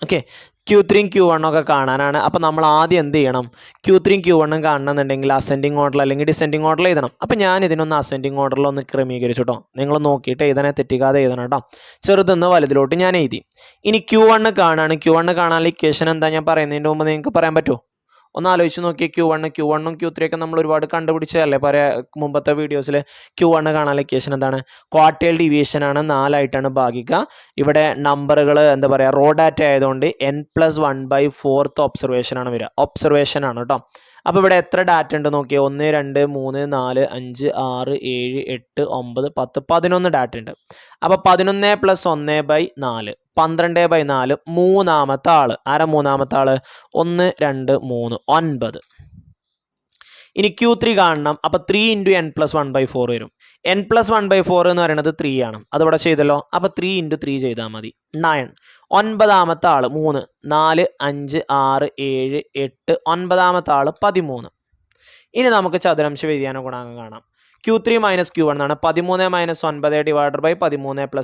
ഓക്കെ, Q3 Q1 ഒക്കെ കാണാനാണ്. അപ്പോൾ നമ്മൾ ആദ്യം എന്ത് ചെയ്യണം, Q3 Q1 കാണണമെന്നുണ്ടെങ്കിൽ അസെൻഡിങ് ഓർഡർ അല്ലെങ്കിൽ ഡിസെൻഡിങ് ഓർഡർ എഴുതണം. അപ്പോൾ ഞാൻ ഇതിനൊന്ന് അസെൻഡിങ് ഓർഡറിൽ ഒന്ന് ക്രമീകരിച്ചു കേട്ടോ. നിങ്ങൾ നോക്കിയിട്ട് എഴുതണേ, തെറ്റിക്കാതെ എഴുതണം കേട്ടോ. ചെറുതെന്ന് വലുതിലോട്ട് ഞാൻ എഴുതി. ഇനി Q1 കാണാണ്. Q1 കാണാനുള്ള ഇക്വേഷൻ എന്താ ഞാൻ പറയുന്നതിൻ്റെ മുമ്പ് നിങ്ങൾക്ക് പറയാൻ പറ്റുമോ? ഒന്ന് ആലോചിച്ച് നോക്കിയേ. Q1 ഉം Q3 ഒക്കെ നമ്മൾ ഒരുപാട് കണ്ടുപിടിച്ചതല്ലേ മുമ്പത്തെ വീഡിയോസിൽ. Q1 കാണാൻ ഇക്വേഷൻ എന്താണ്? ക്വാർട്ടൈൽ ഡിവിയേഷൻ ആണ്, 4 ആയിട്ടാണ് ഭാഗിക്കുക. ഇവിടെ നമ്പറുകൾ എന്താ പറയുക, റോ ഡാറ്റ ആയതുകൊണ്ട് n+1/4 ഒബ്സർവേഷൻ ആണ് വരിക. ഒബ്സർവേഷൻ ആണ് കേട്ടോ. അപ്പോൾ ഇവിടെ എത്ര ഡാറ്റ ഉണ്ട് നോക്കിയേ. 1 2 3 4 5 6 7 8 9 10 11 ഡാറ്റ ഉണ്ട്. അപ്പോൾ 11 + 1/4 12/4. മൂന്നാമത്തെ ആള് ആരാ? മൂന്നാമത്തെ ആള് 1 2 3 9. ഇനി Q3 കാണണം. അപ്പോൾ 3 × n+1/4 വരും. n+1/4 എന്ന് പറയുന്നത് 3 ആണ്. അതിവിടെ ചെയ്തല്ലോ. അപ്പോൾ 3 × 3 ചെയ്താൽ മതി, 9. ഒൻപതാമത്തെ ആള് 3 4 5 6 7 8. ഒൻപതാമത്തെ ആള് 13. ഇനി നമുക്ക് ചതുരംശ വ്യതിയാന ഗുണാങ്കം കാണാം. Q3 - Q1 എന്നാണ്. 13 - 9 / 13 +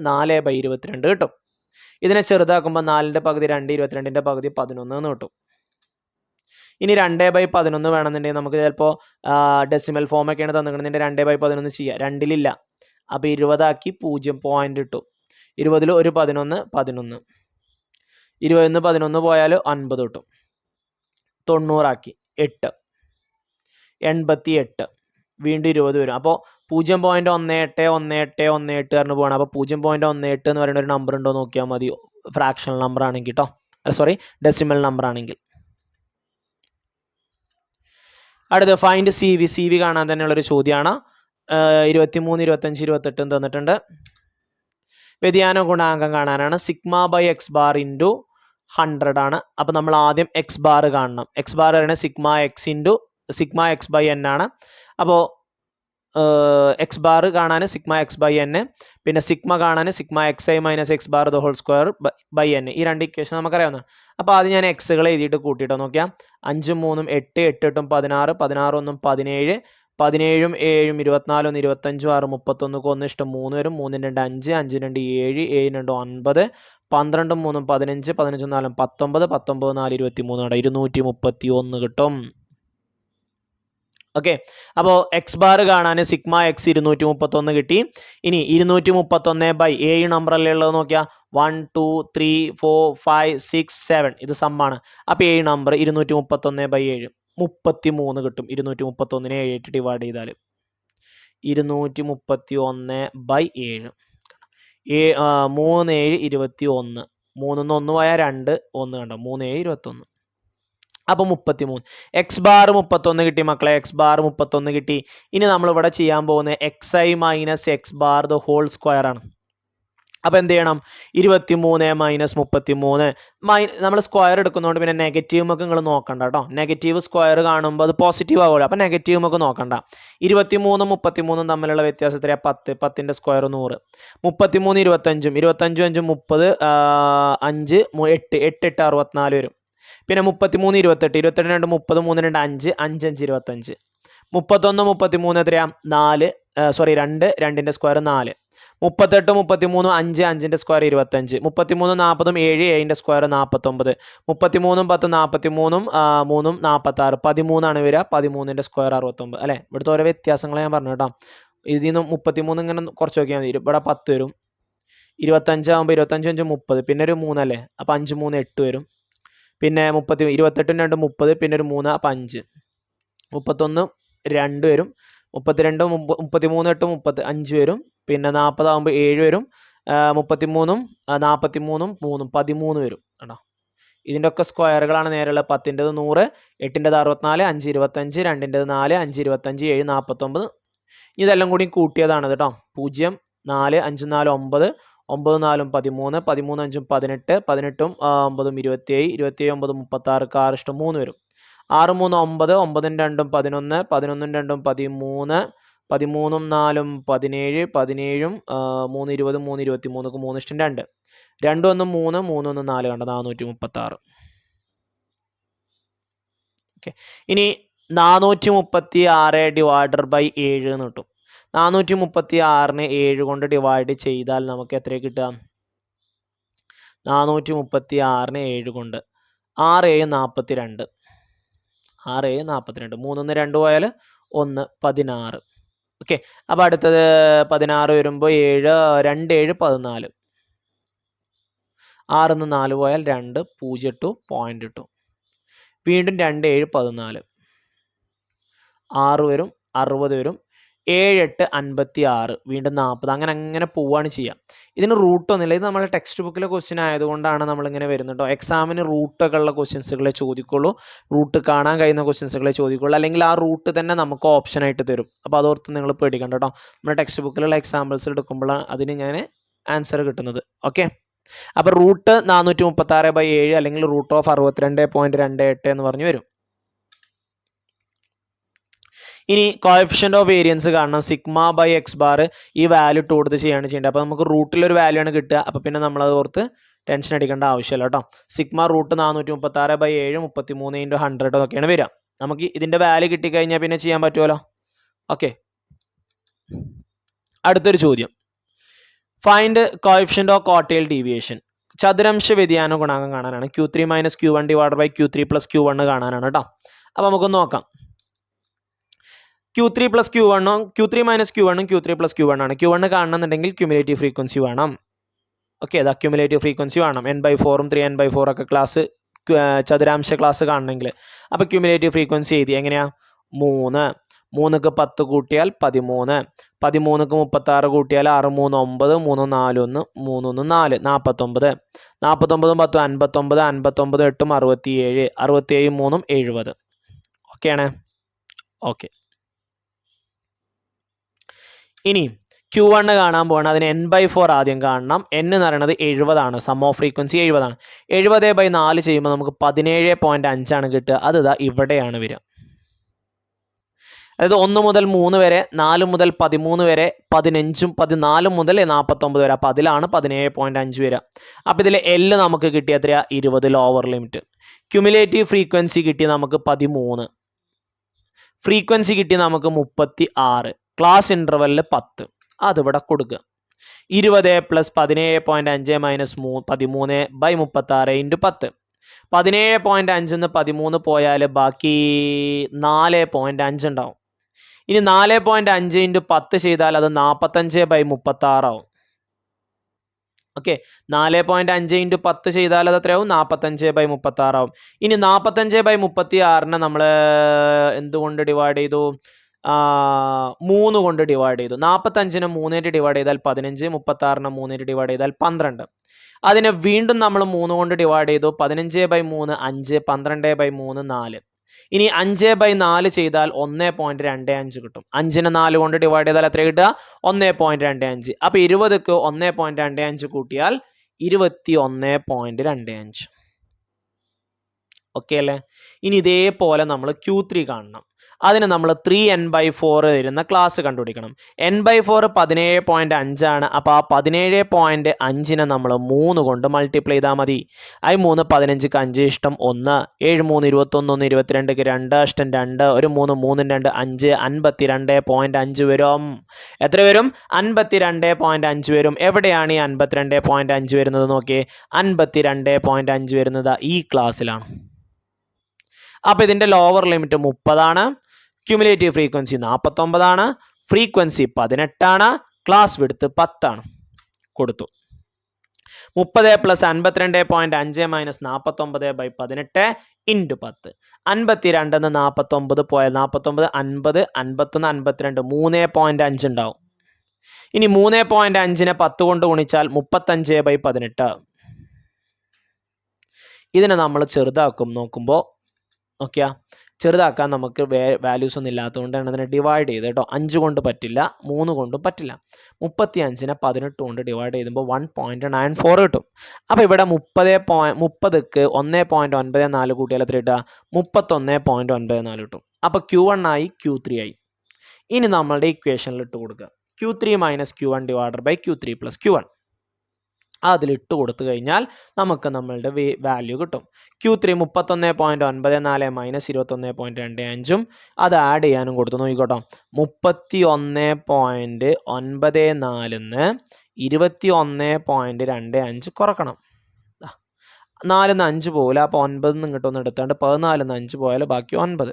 9 4/22 കിട്ടും. ഇതിനെ ചെറുതാക്കുമ്പോൾ 4ന്റെ പകുതി 2, 22ന്റെ പകുതി 11 എന്ന് കിട്ടും. ഇനി 2/11 വേണമെന്നുണ്ടെങ്കിൽ നമുക്ക് ചിലപ്പോൾ ഡെസിമൽ ഫോമൊക്കെയാണ് തന്നിട്ടുണ്ടെങ്കിൽ 2/11 ചെയ്യാം. 2ലില്ല, അപ്പോൾ 20 ആക്കി 0 പോയിന്റ് കിട്ടും. 20ൽ ഒരു 11 11. 20 11 പോയാൽ 9 കിട്ടും. 90 ആക്കി 8 88. വീണ്ടും 20 വരും. അപ്പോൾ 0.181818 പറഞ്ഞ് പോകണം. അപ്പോൾ 0.18 എന്ന് പറയുന്ന ഒരു നമ്പർ ഉണ്ടോ നോക്കിയാൽ മതി, ഫ്രാക്ഷണൽ നമ്പർ ആണെങ്കിൽ കേട്ടോ. സോറി, ഡെസിമൽ നമ്പർ ആണെങ്കിൽ. അടുത്ത ഫൈൻഡ് CV കാണാൻ തന്നെയുള്ളൊരു ചോദ്യമാണ്. 23 25 28 തന്നിട്ടുണ്ട്. വ്യതിയാന ഗുണാങ്കം കാണാനാണ്. Sigma by X bar into 100 ആണ്. അപ്പോൾ നമ്മൾ ആദ്യം എക്സ് ബാർ കാണണം. എക്സ് ബാർ പറയുന്നത് സിഗ്മ എക്സ് ബൈ എൻ ആണ്. അപ്പോൾ എക്സ് ബാർ കാണാൻ സിഗ്മ എക്സ് ബൈ എൻ, പിന്നെ സിഗ്മ കാണാൻ sigma XI - X bar whole square by n. ഈ രണ്ട് ഇക്വേഷൻ നമുക്കറിയാവുന്നതാണ്. അപ്പോൾ ആദ്യം ഞാൻ എക്സുകൾ എഴുതിയിട്ട് കൂട്ടിയിട്ട് നോക്കിയാൽ 5 3 8 8 8 16 16 1 17 17 7 24 1 25 6 31 1 ഇഷ്ടം 3 വരും. 3 2 5 5 2 7 7 2 9 12 3 15 15 4 19 19 4 23 231 കിട്ടും. ഓക്കെ, അപ്പോൾ എക്സ് ബാർ കാണാൻ സിഗ്മ എക്സ് 231 കിട്ടി. ഇനി 231/7 നമ്പറല്ലേ ഉള്ളത് നോക്കിയാൽ 1 2 3 4 5 6 7 ഇത് സമ്മാണ്. അപ്പോൾ 7 നമ്പർ 231/7 33 കിട്ടും. 231നെ 7 ഡിവൈഡ് ചെയ്താൽ 231/7 3 7 21. 3 1 പോയാൽ 2 1 കണ്ടോ, 3 7 21. അപ്പോൾ 33. എക്സ് ബാർ 31 കിട്ടി മക്കളെ, എക്സ് ബാർ 31 കിട്ടി. ഇനി നമ്മളിവിടെ ചെയ്യാൻ പോകുന്നത് XI - X bar whole square ആണ്. അപ്പോൾ എന്ത് ചെയ്യണം? 23 - 33 നമ്മൾ സ്ക്വയർ എടുക്കുന്നതുകൊണ്ട് പിന്നെ നെഗറ്റീവ് നമുക്ക് നിങ്ങൾ നോക്കണ്ട കേട്ടോ. നെഗറ്റീവ് സ്ക്വയർ കാണുമ്പോൾ അത് പോസിറ്റീവ് ആവുമല്ലോ. അപ്പോൾ നെഗറ്റീവ് നമുക്ക് നോക്കണ്ട. 23 33 തമ്മിലുള്ള വ്യത്യാസം എത്രയാണ്? 10. 10ന്റെ സ്ക്വയർ 100. 33 25 25 5 30 5 8 8 8 64 വരും. പിന്നെ 33 28 28 2 30 3 2 5 5 5 25. 31 33 എത്രയാ 4 2 2ന്റെ സ്ക്വയർ 4 38 33 5 5ന്റെ സ്ക്വയർ 25 33 40 7 7ന്റെ സ്ക്വയർ 49 33 10 43 3 46 13 ആണ് വരിക 13ന്റെ സ്ക്വയർ 69 അല്ലേ ഇവിടുത്തെ ഓരോ വ്യത്യാസങ്ങൾ ഞാൻ പറഞ്ഞു കേട്ടോ ഇതിൽ നിന്ന് 33 ഇങ്ങനെ കുറച്ച് നോക്കിയാൽ മതി ഇവിടെ 10 വരും 25 ആകുമ്പോൾ 25 5 30 പിന്നെ ഒരു 3 അല്ലേ അപ്പോൾ 5 3 8 വരും പിന്നെ 28 2 30 പിന്നെ ഒരു 3 അപ്പോൾ 5 31 2 വരും 32 33 8 35 വരും പിന്നെ 40 ആകുമ്പോൾ 7 വരും 33 43 3 13 വരും കേട്ടോ ഇതിൻ്റെ ഒക്കെ സ്ക്വയറുകളാണ് നേരെയുള്ള 10ൻ്റെത് 100 8ൻ്റെത് 64 5 25 2ൻ്റെത് 4 5 25 7 49 ഇതെല്ലാം കൂടി കൂട്ടിയതാണ് കേട്ടോ 0 4 5 4 9 9 4 13 13 5 18 18 9 27 27 9 36 6 ഇഷ്ടം 3 വരും 6 3 9 9 2 11 11 2 13 13 4 17 17 3 20 3 23 3 ഇഷ്ടം 2 2 1 3 3 1 4 കണ്ട 436 ഓക്കെ ഇനി 436 ഡിവൈഡഡ് ബൈ 7 എന്ന് കിട്ടും 436നെ 7 കൊണ്ട് ഡിവൈഡ് ചെയ്താൽ നമുക്ക് എത്ര കിട്ടുക 436നെ 7 കൊണ്ട് 6 42 6 42 3 2 പോയാൽ 1 16 ഓക്കെ അപ്പോൾ അടുത്തത് 16 വരുമ്പോൾ 7 2 7 14 6 4 പോയാൽ 2 0 ഇട്ടു പോയിന്റ് ഇട്ടു വീണ്ടും 2 7 14 6 വരും 60 വരും 7 8 56 വീണ്ടും 40 അങ്ങനെ പോവുകയാണ് ചെയ്യുക ഇതിന് റൂട്ടൊന്നുമില്ല ഇത് നമ്മുടെ ടെക്സ്റ്റ് ബുക്കിലെ ക്വസ്റ്റ്യൻ ആയതുകൊണ്ടാണ് നമ്മളിങ്ങനെ വരുന്നത് കേട്ടോ എക്സാമിന് റൂട്ടൊക്കെയുള്ള ക്വസ്റ്റ്യൻസുകളെ ചോദിക്കുള്ളൂ റൂട്ട് കാണാൻ കഴിയുന്ന ക്വസ്റ്റ്യൻസുകളെ ചോദിക്കുള്ളൂ അല്ലെങ്കിൽ ആ റൂട്ട് തന്നെ നമുക്ക് ഓപ്ഷനായിട്ട് തരും അപ്പോൾ അതോർത്ത് നിങ്ങൾ പേടിക്കണ്ട കേട്ടോ നമ്മുടെ ടെക്സ്റ്റ് ബുക്കിലുള്ള എക്സാമ്പിൾസ് എടുക്കുമ്പോഴാണ് അതിന് ഞാൻ ആൻസർ കിട്ടുന്നത് ഓക്കെ അപ്പോൾ റൂട്ട് 436/7 അല്ലെങ്കിൽ റൂട്ട് ഓഫ് 62.28 എന്ന് പറഞ്ഞു വരും ഇനി കോഎഫിഷ്യന്റ് ഓഫ് വേരിയൻസ് കാണണം സിഗ്മ ബൈ എക്സ് ബാർ ഈ വാല്യൂ ഇട്ട് കൊടുത്ത് ചെയ്യാണ് ചെയ്യേണ്ടത് അപ്പോൾ നമുക്ക് റൂട്ടിലൊരു വാല്യൂ ആണ് കിട്ടുക അപ്പോൾ പിന്നെ നമ്മളത് ഓർത്ത് ടെൻഷൻ അടിക്കേണ്ട ആവശ്യമില്ല കേട്ടോ സിഗ്മ റൂട്ട് 436/7 33 × 100 എന്നൊക്കെയാണ് വരിക നമുക്ക് ഇതിൻ്റെ വാല്യൂ കിട്ടിക്കഴിഞ്ഞാൽ പിന്നെ ചെയ്യാൻ പറ്റുമല്ലോ ഓക്കെ അടുത്തൊരു ചോദ്യം find coefficient of quartile deviation ചതുരംശ വ്യതിയാന ഗുണാങ്കം കാണാനാണ് Q3 - Q1 / Q3 + Q1 കാണാനാണ് കേട്ടോ അപ്പോൾ നമുക്കൊന്ന് നോക്കാം Q3 + Q1 Q3 - Q1 Q3 + Q1 ആണ് Q1 കാണണമെന്നുണ്ടെങ്കിൽ ക്യുമുലേറ്റീവ് ഫ്രീക്വൻസി വേണം ഓക്കെ അത് ക്യുമുലേറ്റീവ് ഫ്രീക്വൻസി വേണം n/4 3n/4 ഒക്കെ ക്ലാസ് ചതുരാംശ ക്ലാസ് കാണണമെങ്കിൽ അപ്പോൾ ക്യുമുലേറ്റീവ് ഫ്രീക്വൻസി എഴുതി എങ്ങനെയാ 3 3ക്ക് 10 കൂട്ടിയാൽ 13 13ക്ക് 36 കൂട്ടിയാൽ 6 3 9 3 4 1 3 1 4 49 49 10 59 59 8 67 67 3 70 ഓക്കെയാണ് ഓക്കെ ഇനി Q1 കാണാൻ പോകണം അതിന് n/4 ആദ്യം കാണണം n എന്ന് പറയുന്നത് 70 ആണ് സം ഓഫ് ഫ്രീക്വൻസി 70 ആണ് 70/4 ചെയ്യുമ്പോൾ നമുക്ക് 17.5 ആണ് കിട്ടുക അത് ഇതാ ഇവിടെയാണ് വരിക അതായത് 1 മുതൽ 3 വരെ 4 മുതൽ 13 വരെ 15 14 മുതൽ 49 വരെ അപ്പോൾ അതിലാണ് 17.5 വരിക അപ്പോൾ ഇതിൽ L നമുക്ക് കിട്ടിയ എത്രയാ 20 ലോവർ ലിമിറ്റ് ക്യുമുലേറ്റീവ് ഫ്രീക്വൻസി കിട്ടി നമുക്ക് 13 ഫ്രീക്വൻസി കിട്ടി നമുക്ക് 36 ക്ലാസ് ഇൻ്റർവെല്ലിൽ 10 അതിവിടെ കൊടുക്കുക 20 + 17.5 - 13/36 × 10 17.5 നിന്ന് 13 പോയാൽ ബാക്കി 4.5 ഉണ്ടാവും ഇനി 4.5 × 10 ചെയ്താൽ അത് 45/36 ആവും ഓക്കെ 4.5 × 10 ചെയ്താൽ അത് എത്രയാവും 45/36 ആവും ഇനി 45/36നെ നമ്മൾ എന്തുകൊണ്ട് ഡിവൈഡ് ചെയ്തു 3 കൊണ്ട് ഡിവൈഡ് ചെയ്തു 45നെ 3 ഡിവൈഡ് ചെയ്താൽ 15 36നെ 3 ഡിവൈഡ് ചെയ്താൽ 12 അതിനെ വീണ്ടും നമ്മൾ 3 കൊണ്ട് ഡിവൈഡ് ചെയ്തു 15/3 5 12/3 4 ഇനി 5/4 ചെയ്താൽ 1.25 കിട്ടും 5നെ 4 കൊണ്ട് ഡിവൈഡ് ചെയ്താൽ എത്ര കിട്ടുക 1.25 അപ്പോൾ 20ക്ക് 1.25 കൂട്ടിയാൽ 21.25 ഓക്കെ അല്ലേ ഇനി ഇതേപോലെ നമ്മൾ Q3 കാണണം അതിന് നമ്മൾ 3n/4 വരുന്ന ക്ലാസ് കണ്ടുപിടിക്കണം. n/4 17.5 ആണ്. അപ്പോൾ ആ 17.5നെ നമ്മൾ 3 കൊണ്ട് മൾട്ടിപ്ലൈ ചെയ്താൽ മതി. 3 15 5 ഇഷ്ടം 1 7 3 21 1 22 2 ഇഷ്ടം 2 1 3 3 2 5 52.5 വരും. എത്ര വരും? 52.5 വരും. എവിടെയാണ് ഈ 52.5 വരുന്നത് നോക്കിയേ. 52.5 വരുന്നത് ഈ ക്ലാസ്സിലാണ്. അപ്പോൾ ഇതിൻ്റെ ലോവർ ലിമിറ്റ് 30 ആണ്. ക്യുമുലേറ്റീവ് ഫ്രീക്വൻസി 49 ആണ്. ഫ്രീക്വൻസി 18 ആണ്. ക്ലാസ് വിഡ്ത്ത് 10 ആണ്. കൊടുത്തു. 30 + 52.5 - 49/18 × 10. 52 49 പോയാൽ 49 50 51 52 3.5 ഉണ്ടാവും. ഇനി 3.5നെ 10 കൊണ്ട് ഗുണിച്ചാൽ 35/18. ഇതിനെ നമ്മൾ ചെറുതാക്കും. നോക്കുമ്പോൾ നോക്കിയാ ചെറുതാക്കാൻ നമുക്ക് വാല്യൂസ് ഒന്നും ഇല്ലാത്തതുകൊണ്ടാണ് അതിനെ ഡിവൈഡ് ചെയ്ത് കേട്ടോ. 5 കൊണ്ട് പറ്റില്ല, 3 കൊണ്ടും പറ്റില്ല. 35നെ 18 കൊണ്ട് ഡിവൈഡ് ചെയ്യുമ്പോൾ 1.94 കിട്ടും. അപ്പോൾ ഇവിടെ 30ക്ക് 1.94 കൂട്ടിയാൽ എത്ര കിട്ടുക? 31.94 കിട്ടും. അപ്പോൾ Q1 ആയി, Q3 ആയി. ഇനി നമ്മളുടെ ഇക്വേഷനിൽ ഇട്ട് കൊടുക്കുക. Q3 - Q1 / Q3 + Q1. അതിലിട്ട് കൊടുത്തു കഴിഞ്ഞാൽ നമുക്ക് നമ്മളുടെ വാല്യൂ കിട്ടും. Q3 31.94 - 21.25 അത് ആഡ് ചെയ്യാനും കൊടുത്തു. നോക്കിക്കോട്ടോ. 31.94 21.25 കുറക്കണം. 4 5 പോകില്ല. അപ്പോൾ 9 ഇങ്ങോട്ടൊന്ന് എടുത്താണ്ട് 14 5 പോയാൽ ബാക്കി 9.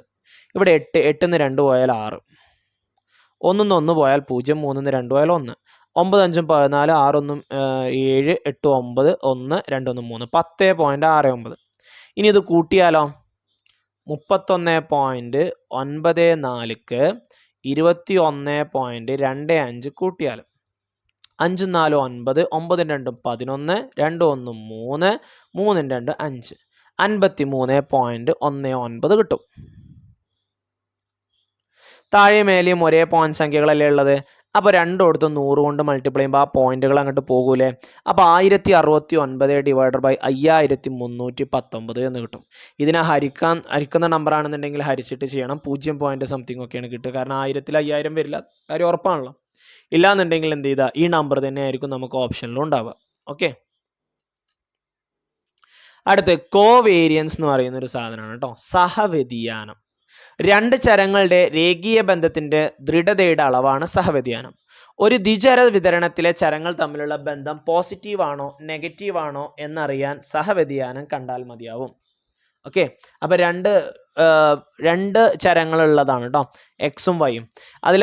ഇവിടെ 8 8 2 പോയാൽ 6. 1 1 പോയാൽ 0 3 2 പോയാൽ 1. 9 5 14 6 1 7 8 9 1 2 1 3 10.69. ഇനി ഇത് കൂട്ടിയാലോ. 31.94ക്ക് 21.25 കൂട്ടിയാൽ 5 4 9 9 2 11 2 1 3 3 2 5 53.19 കിട്ടും. താഴെ മേലെയും ഒരേ പോയിന്റ് സംഖ്യകളല്ലേ ഉള്ളത്. അപ്പോൾ രണ്ടിടത്ത് 100 കൊണ്ട് മൾട്ടിപ്ലൈ ചെയ്യുമ്പോൾ ആ പോയിന്റുകൾ അങ്ങോട്ട് പോകൂലേ. അപ്പോൾ 1069/5319 എന്ന് കിട്ടും. ഇതിനെ ഹരിക്കുന്ന നമ്പർ ആണെന്നുണ്ടെങ്കിൽ ഹരിച്ചിട്ട് ചെയ്യണം. 0.something ഒക്കെയാണ് കിട്ടുക. കാരണം 1000ൽ 5000 വരില്ല, കാര്യം ഉറപ്പാണല്ലോ. ഇല്ലാന്നുണ്ടെങ്കിൽ എന്ത് ചെയ്താൽ ഈ നമ്പർ തന്നെ ആയിരിക്കും നമുക്ക് ഓപ്ഷനിലും ഉണ്ടാവുക. ഓക്കെ. അടുത്ത് കോവേരിയൻസ് എന്ന് പറയുന്ന ഒരു സാധനമാണ് കേട്ടോ. സഹവ്യതിയാനം. രണ്ട് ചരങ്ങളുടെ രേഖീയ ബന്ധത്തിന്റെ ദൃഢതയുടെ അളവാണ് സഹവ്യതിയാനം. ഒരു ദ്വിചര വിതരണത്തിലെ ചരങ്ങൾ തമ്മിലുള്ള ബന്ധം പോസിറ്റീവ് ആണോ നെഗറ്റീവ് ആണോ എന്നറിയാൻ സഹവ്യതിയാനം കണ്ടാൽ മതിയാവും. ഓക്കെ. അപ്പോൾ രണ്ട് ചരങ്ങളുള്ളതാണ് കേട്ടോ, എക്സും വൈയും. അതിൽ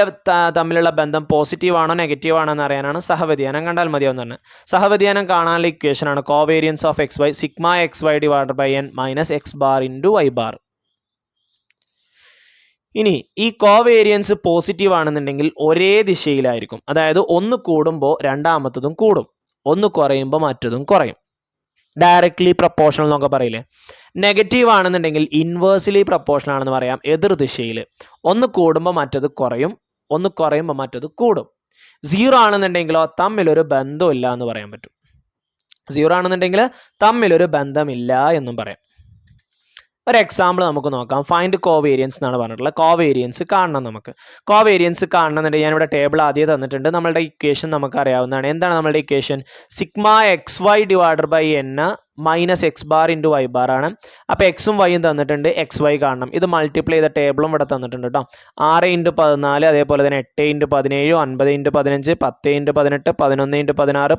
തമ്മിലുള്ള ബന്ധം പോസിറ്റീവ് ആണോ നെഗറ്റീവ് ആണോ എന്ന് അറിയാനാണ് സഹവ്യതിയാനം കണ്ടാൽ മതിയാവും എന്ന്. സഹവ്യതിയാനം കാണാനുള്ള ഇക്വേഷൻ ആണ് covariance of x y σxy / n - x bar × y bar. ഇനി ഈ കോവേരിയൻസ് പോസിറ്റീവ് ആണെന്നുണ്ടെങ്കിൽ ഒരേ ദിശയിലായിരിക്കും. അതായത് ഒന്ന് കൂടുമ്പോൾ രണ്ടാമത്തതും കൂടും, ഒന്ന് കുറയുമ്പോൾ മറ്റതും കുറയും. ഡയറക്ട്ലി പ്രപ്പോർഷണൽ എന്നൊക്കെ പറയില്ലേ. നെഗറ്റീവ് ആണെന്നുണ്ടെങ്കിൽ ഇൻവേഴ്സ്ലി പ്രപ്പോർഷണൽ ആണെന്ന് പറയാം, എതിർ ദിശയിൽ. ഒന്ന് കൂടുമ്പോൾ മറ്റത് കുറയും, ഒന്ന് കുറയുമ്പോൾ മറ്റത് കൂടും. 0 ആണെന്നുണ്ടെങ്കിലോ തമ്മിലൊരു ബന്ധമില്ല എന്ന് പറയാൻ പറ്റും. 0 ആണെന്നുണ്ടെങ്കിൽ തമ്മിലൊരു ബന്ധമില്ല എന്നും പറയാം. ഒരു എക്സാമ്പിൾ നമുക്ക് നോക്കാം. ഫൈൻഡ് കോവേരിയൻസ് എന്നാണ് പറഞ്ഞിട്ടുള്ളത്. കോവേരിയൻസ് കാണണം. നമുക്ക് കോവേരിയൻസ് കാണണമെന്നുണ്ടെങ്കിൽ ഞാനിവിടെ ടേബിൾ ആദ്യം തന്നിട്ടുണ്ട്. നമ്മളുടെ ഇക്വേഷൻ നമുക്ക് അറിയാവുന്നതാണ്. എന്താണ് നമ്മളുടെ equation? σxy / n - x bar × y bar ആണ്. അപ്പോൾ എക്സും വൈയും തന്നിട്ടുണ്ട്, എക്സ് വൈ കാണണം. ഇത് മൾട്ടിപ്ലൈ ചെയ്ത ടേബിളും ഇവിടെ തന്നിട്ടുണ്ട് കേട്ടോ. 6 × 14, അതേപോലെ തന്നെ 8 × 17, 9 × 15, 10 × 18, 11 × 16, 13 ×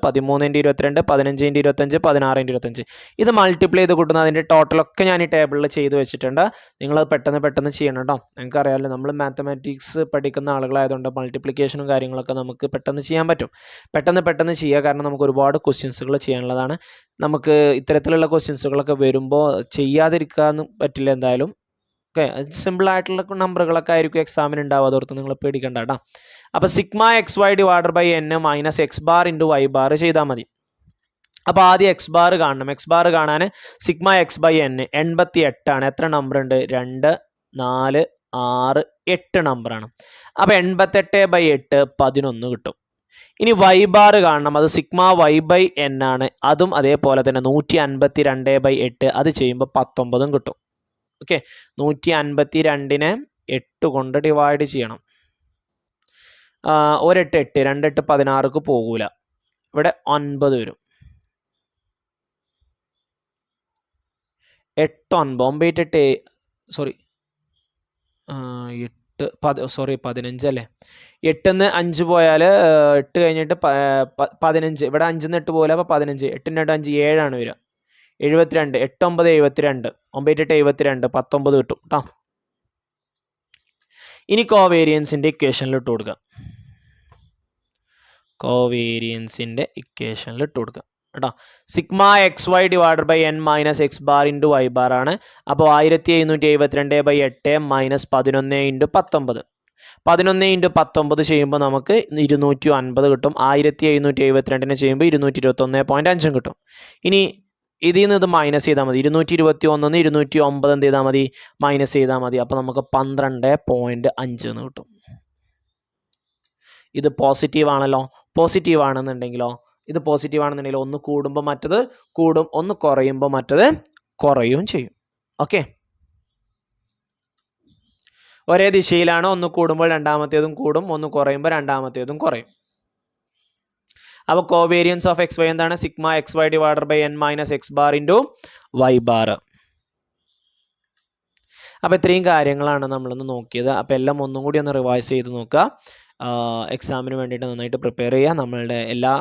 22, 15 × 25, 16 × 25. ഇത് മൾട്ടിപ്ലൈ ചെയ്ത് കൂട്ടുന്ന അതിൻ്റെ ടോട്ടലൊക്കെ ഞാൻ ഈ ടേബിളിൽ ചെയ്ത് വെച്ചിട്ടുണ്ട്. നിങ്ങളത് പെട്ടെന്ന് ചെയ്യണം കേട്ടോ. നിങ്ങൾക്കറിയാമല്ലോ, നമ്മൾ മാത്തമാറ്റിക്സ് പഠിക്കുന്ന ആളുകളായതുകൊണ്ട് മൾട്ടിപ്ലിക്കേഷനും കാര്യങ്ങളൊക്കെ നമുക്ക് പെട്ടെന്ന് ചെയ്യാൻ പറ്റും. പെട്ടെന്ന് ചെയ്യുക. കാരണം നമുക്ക് ഒരുപാട് ക്വസ്റ്റ്യൻസുകൾ ചെയ്യാനുള്ളതാണ്. നമുക്ക് ഇത്തരത്തിലുള്ള ക്വസ്റ്റ്യൻസുകളൊക്കെ വരുമ്പോൾ ചെയ്യാതിരിക്കാൻ പറ്റില്ല എന്തായാലും. ഓക്കെ, സിമ്പിളായിട്ടുള്ള നമ്പറുകളൊക്കെ ആയിരിക്കും എക്സാമിന് ഉണ്ടാവുക, അതോർത്ത് നിങ്ങൾ പേടിക്കണ്ട കേട്ടോ. അപ്പോൾ σxy / n - x bar × y bar ചെയ്താൽ മതി. അപ്പോൾ ആദ്യം എക്സ് ബാർ കാണണം. എക്സ് ബാർ കാണാൻ σx/n 88 ആണ്. എത്ര നമ്പർ ഉണ്ട്? 2 4 6 8 നമ്പറാണ്. അപ്പോൾ 88/8 11 കിട്ടും. ഇനി വൈ ബാർ കാണണം. അത് σy/n ആണ്. അതും അതേപോലെ തന്നെ 152/8, അത് ചെയ്യുമ്പോൾ 19 കിട്ടും. ഓക്കെ, 152നെ 8 കൊണ്ട് ഡിവൈഡ് ചെയ്യണം. 1 8 8 2 8 16ക്ക് പോകൂല. ഇവിടെ 9 വരും. 8 9 8 8 സോറി 15 അല്ലേ. 8ന്ന് 5 പോയാൽ 8 കഴിഞ്ഞിട്ട് 15. ഇവിടെ 5ന്ന് 8 പോലെ അപ്പോൾ 15. 8ൻ്റെ 5 7 ആണ് വരിക. 72. 8 9 72. 9 8 72 19 കിട്ടും കേട്ടോ. ഇനി കോവേരിയൻസിൻ്റെ ഇക്വേഷനിൽ ഇട്ട് കൊടുക്കുക. കോവേരിയൻസിൻ്റെ ഇക്വേഷനിൽ ഇട്ട് കൊടുക്കുക കേട്ടോ. Sigma x y divided by n minus x bar into y bar ആണ്. അപ്പോൾ 1772/8 മൈനസ് 11 ഇൻറ്റു 19. 11 ഇൻറ്റു 19 ചെയ്യുമ്പോൾ നമുക്ക് 250 കിട്ടും. 1772 ചെയ്യുമ്പോൾ 221.5 കിട്ടും. ഇനി ഇതിൽ നിന്ന് ഇത് മൈനസ് ചെയ്താൽ മതി. 221 209 എന്ത് ചെയ്താൽ മതി, മൈനസ് ചെയ്താൽ മതി. അപ്പോൾ നമുക്ക് 12.5 എന്ന് കിട്ടും. ഇത് പോസിറ്റീവ് ആണല്ലോ. പോസിറ്റീവ് ആണെന്നുണ്ടെങ്കിലോ, ഇത് പോസിറ്റീവ് ആണെന്നുണ്ടെങ്കിൽ ഒന്ന് കൂടുമ്പോൾ മറ്റത് കൂടും, ഒന്ന് കുറയുമ്പോൾ മറ്റത് കുറയും ചെയ്യും. ഓക്കെ, ഒരേ ദിശയിലാണ്. ഒന്ന് കൂടുമ്പോൾ രണ്ടാമത്തേതും കൂടും, ഒന്ന് കുറയുമ്പോൾ രണ്ടാമത്തേതും കുറയും. അപ്പോൾ കോവേരിയൻസ് ഓഫ് എക്സ് വൈ എന്താണ്? Sigma x y divided by n minus x bar into y bar. അപ്പോൾ ഇത്രയും കാര്യങ്ങളാണ് നമ്മളൊന്ന് നോക്കിയത്. അപ്പോൾ എല്ലാം ഒന്നും കൂടി ഒന്ന് റിവൈസ് ചെയ്ത് നോക്കുക. എക്സാമിന് വേണ്ടിയിട്ട് നന്നായിട്ട് പ്രിപ്പയർ ചെയ്യുക. നമ്മളുടെ എല്ലാ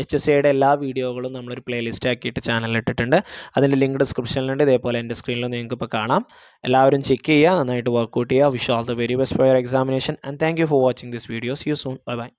HSAയുടെ എല്ലാ വീഡിയോകളും നമ്മളൊരു പ്ലേലിസ്റ്റ് ആക്കിയിട്ട് ചാനലിൽ ഇട്ടിട്ടുണ്ട്. അതിൻ്റെ ലിങ്ക് ഡിസ്ക്രിപ്ഷനിലുണ്ട്. ഇതേപോലെ എൻ്റെ സ്ക്രീനിൽ നിങ്ങൾക്ക് ഇപ്പോൾ കാണാം. എല്ലാവരും ചെക്ക് ചെയ്യുക, നന്നായിട്ട് വർക്കൗട്ട് ചെയ്യുക. Wish all the very best for your examination and thank you for watching this video. See you soon. Bye by.